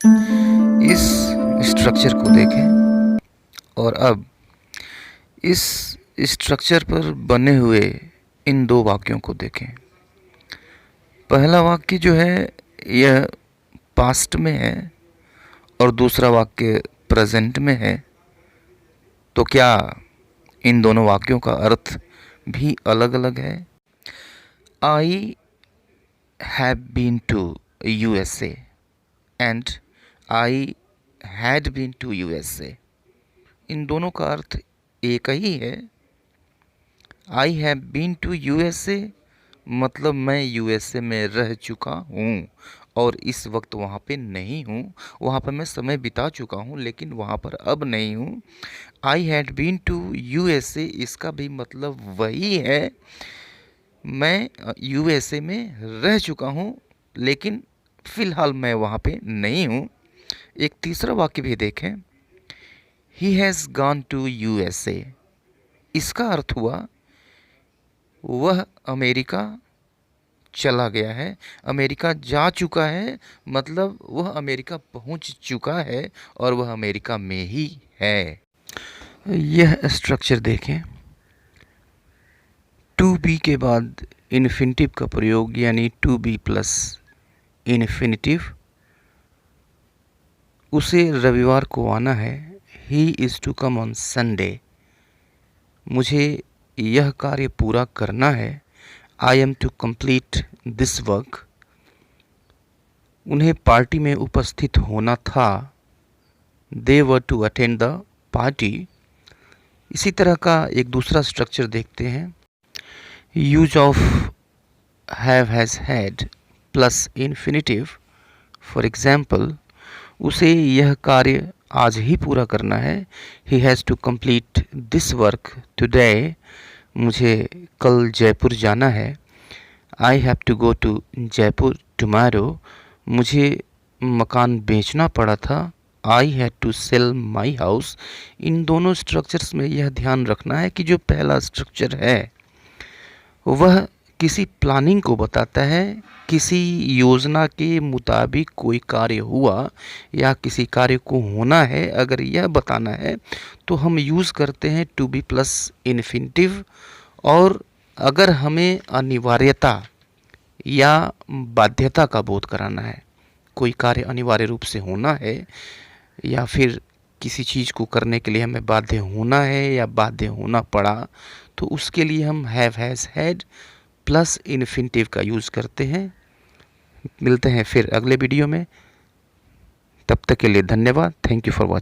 इस स्ट्रक्चर को देखें और अब इस स्ट्रक्चर पर बने हुए इन दो वाक्यों को देखें। पहला वाक्य जो है यह पास्ट में है और दूसरा वाक्य प्रेजेंट में है। तो क्या इन दोनों वाक्यों का अर्थ भी अलग अलग है? I have been to USA and I had been to USA। इन दोनों का अर्थ एक ही है। I have been to USA मतलब मैं USA में रह चुका हूँ और इस वक्त वहाँ पे नहीं हूँ। वहाँ पर मैं समय बिता चुका हूँ लेकिन वहाँ पर अब नहीं हूँ। I had been to USA इसका भी मतलब वही है, मैं USA में रह चुका हूँ लेकिन फ़िलहाल मैं वहाँ पे नहीं हूँ। एक तीसरा वाक्य भी देखें, he has gone to USA। इसका अर्थ हुआ वह अमेरिका चला गया है, अमेरिका जा चुका है, मतलब वह अमेरिका पहुंच चुका है और वह अमेरिका में ही है। यह स्ट्रक्चर देखें, टू बी के बाद इन्फिनिटिव का प्रयोग यानी टू बी प्लस इन्फिनिटिव। उसे रविवार को आना है, he is to come on Sunday. मुझे यह कार्य पूरा करना है, I am to complete this work. उन्हें पार्टी में उपस्थित होना था, they were to attend the party. इसी तरह का एक दूसरा स्ट्रक्चर देखते हैं, use of have has had plus infinitive. For example, उसे यह कार्य आज ही पूरा करना है, he has to complete this work today. मुझे कल जयपुर जाना है, I have to go to Jaipur tomorrow. मुझे मकान बेचना पड़ा था, I had to sell my house. इन दोनों स्ट्रक्चर्स में यह ध्यान रखना है कि जो पहला स्ट्रक्चर है वह किसी प्लानिंग को बताता है, किसी योजना के मुताबिक कोई कार्य हुआ या किसी कार्य को होना है, अगर यह बताना है तो हम यूज़ करते हैं टू बी प्लस इन्फिनिटिव। और अगर हमें अनिवार्यता या बाध्यता का बोध कराना है, कोई कार्य अनिवार्य रूप से होना है या फिर किसी चीज़ को करने के लिए हमें बाध्य होना है या बाध्य होना पड़ा, तो उसके लिए हम have has had plus infinitive का यूज़ करते हैं। मिलते हैं फिर अगले वीडियो में, तब तक के लिए धन्यवाद। Thank you for watching.